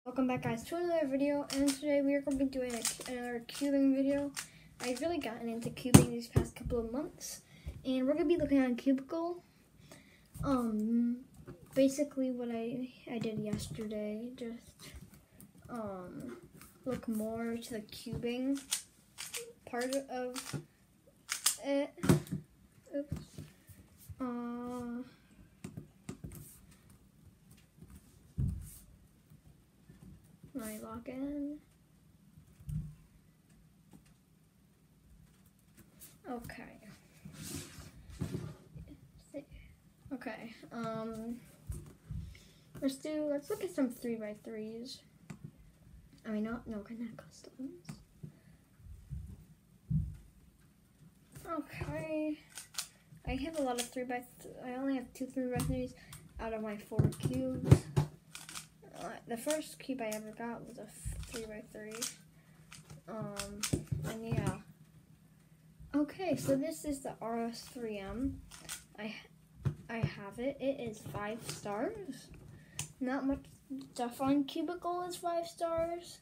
Welcome back, guys, to another video, and today we are going to be doing another cubing video. I've really gotten into cubing these past couple of months, and we're going to be looking at a cubicle. Basically what I did yesterday, just look more to the cubing part of it. Oops. I log in. Okay. Let's look at some 3x3s. I mean, not customs. Okay. I have a lot of I only have 2 3x3s out of my 4 cubes. The first cube I ever got was a 3x3. And yeah. Okay, so this is the RS3M. I have it. It is 5 stars. Not much stuff on Cubicle is 5 stars.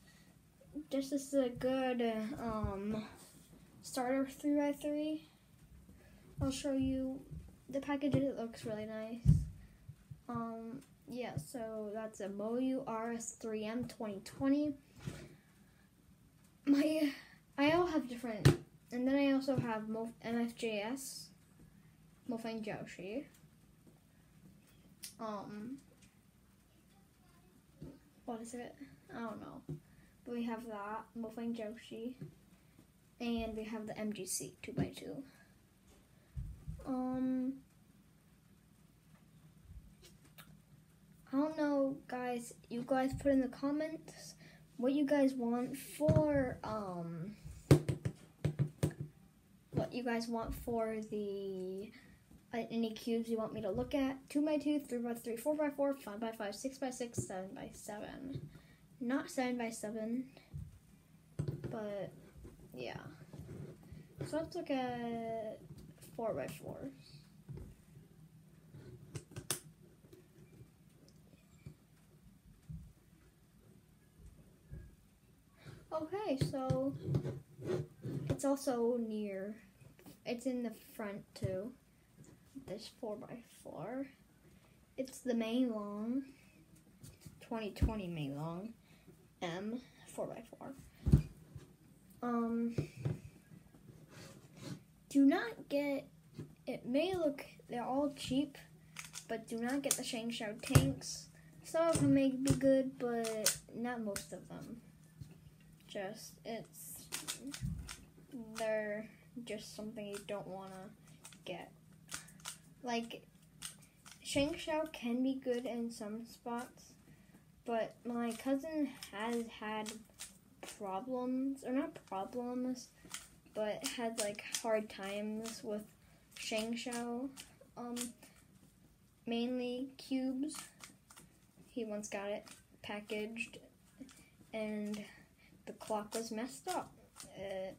This is a good starter 3x3. I'll show you the package. It looks really nice. Yeah, so that's a Moyu RS3M 2020. I all have different, and then I also have MFJS, Mofang Joshi. What is it? I don't know. But we have that, Mofang Joshi, and we have the MGC 2x2. I don't know, guys. You guys put in the comments what you guys want for the any cubes you want me to look at. 2x2, 3x3, 4x4, 5x5, 6x6, 7x7. Not 7x7, but yeah. So let's look at 4x4. Okay, so it's also it's in the front too, this 4x4. It's the Maylong, 2020 Maylong M 4x4. Do not get, they're all cheap, but do not get the Shangshao tanks. Some of them may be good, but not most of them. They're just something you don't want to get. Like, Shangshao can be good in some spots, but my cousin has had problems, or not problems, but had like hard times with Shangshao, mainly cubes. He once got it packaged, and the clock was messed up. It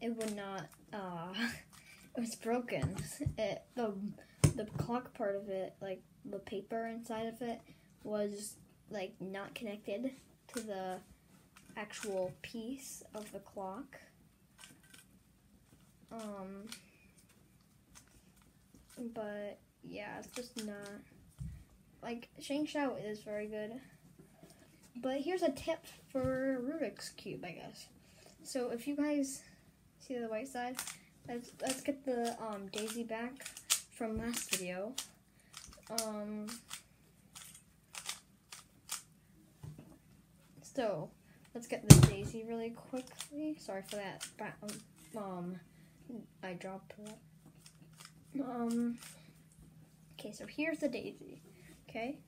would not, it was broken. The clock part of it, like the paper inside of it, was like not connected to the actual piece of the clock. But yeah, it's just not, like, Shangshao is very good. But here's a tip for Rubik's Cube, I guess. So if you guys see the white side, let's get the daisy back from last video. So let's get the daisy really quickly. Sorry for that. I dropped that. Okay, so here's the daisy. Okay.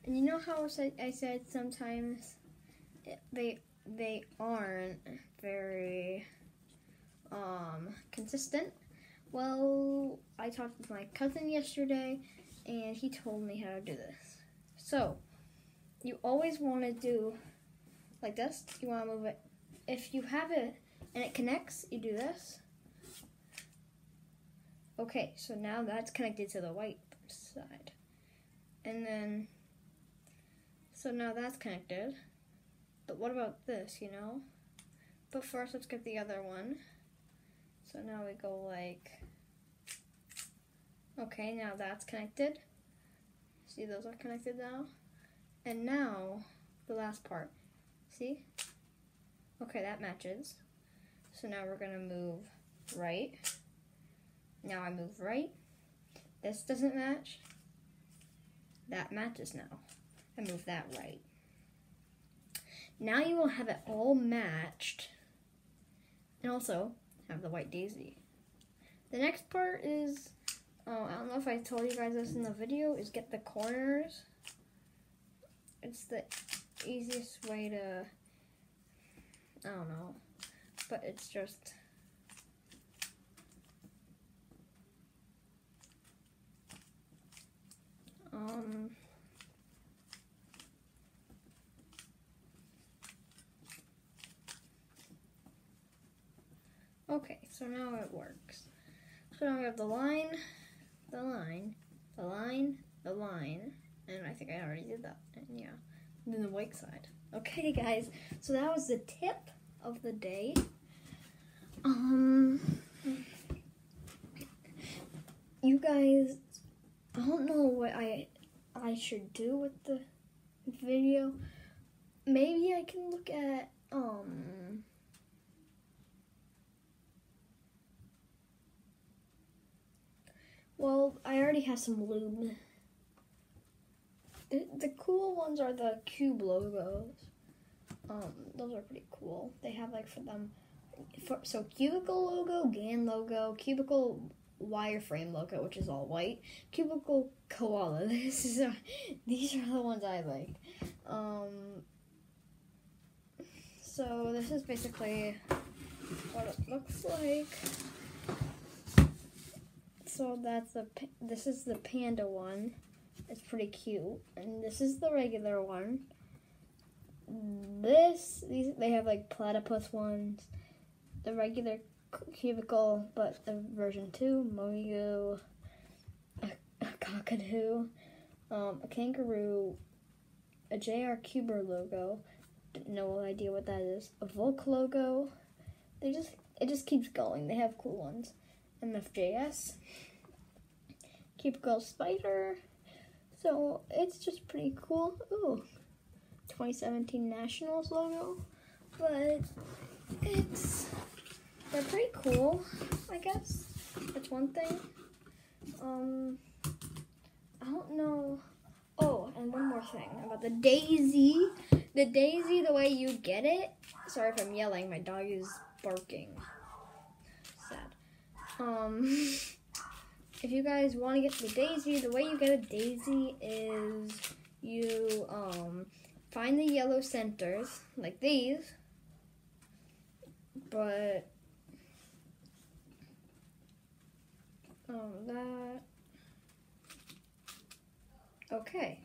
And you know how I said sometimes they aren't very consistent? Well, I talked with my cousin yesterday, and he told me how to do this. So, you always want to do like this. You want to move it. If you have it and it connects, you do this. Okay, so now that's connected to the white side. And then So now that's connected. But what about this, you know? But first, let's get the other one. So now we go like... Okay, now that's connected. See, those are connected now. And now, the last part. See? Okay, that matches. So now we're gonna move right. Now I move right. This doesn't match. That matches now. I move that right. Now you will have it all matched. And also have the white daisy. The next part is, I don't know if I told you guys this in the video, is get the corners. It's the easiest way to, I don't know, but it's just, okay, so now it works. So now we have the line, the line, the line, the line, and I think I already did that, and yeah, and then the white side. Okay guys, so that was the tip of the day. You guys, I don't know what I should do with the video. Maybe I can look at, well, I already have some lube. The cool ones are the cube logos. Those are pretty cool. They have like for them, so cubicle logo, GAN logo, cubicle wireframe logo, which is all white, cubicle koala. These are the ones I like. So this is basically what it looks like. So this is the panda one. It's pretty cute, and this is the regular one. They have like platypus ones, the regular cubicle, but the version 2, Moyu, a cockatoo, a kangaroo, a JR Cuber logo, no idea what that is, a Volk logo. It just keeps going. They have cool ones. MFJS, cubicle spider. So it's just pretty cool. Ooh, 2017 Nationals logo, but they're pretty cool, I guess. That's one thing. I don't know. Oh, and one more thing about the daisy. The daisy, the way you get it. Sorry if I'm yelling. My dog is barking. Sad. If you guys want to get the daisy, the way you get a daisy is you find the yellow centers like these, but that okay.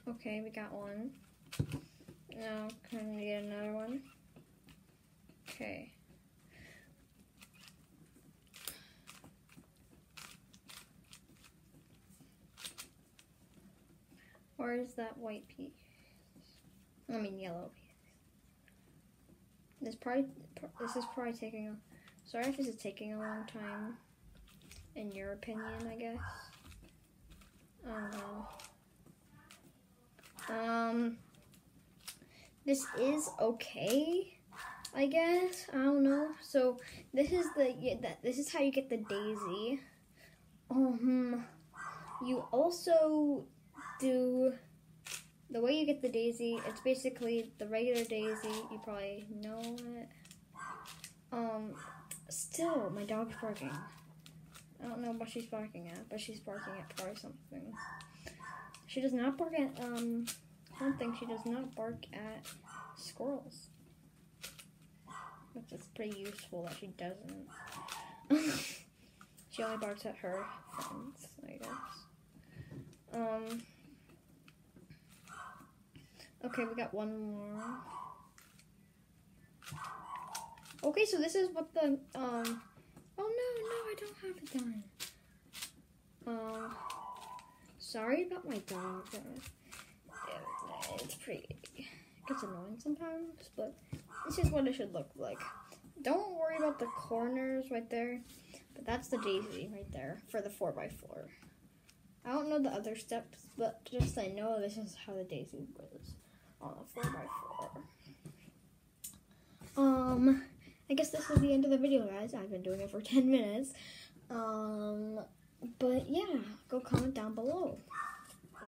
Okay, we got one. Now, can we get another one? Okay. Where is that white piece? I mean yellow piece. This is probably taking a... Sorry if this is taking a long time. In your opinion, I guess. I don't know. This is okay, I guess. I don't know. So this is this is how you get the daisy. You also do the way you get the daisy. It's basically the regular daisy. You probably know it. Still, my dog's barking. I don't know what she's barking at, but she's barking at probably something. She does not bark at, one thing, she does not bark at squirrels. Which is pretty useful that she doesn't. She only barks at her friends, I guess. Okay, we got one more. Okay, so this is what the, oh no, I don't have it done. Sorry about my dog. It's pretty, it gets annoying sometimes, but this is what it should look like. Don't worry about the corners right there, but that's the daisy right there for the 4x4. I don't know the other steps, but just I know this is how the daisy goes on a 4x4. I guess this is the end of the video, guys. I've been doing it for 10 minutes. But yeah, go comment down below.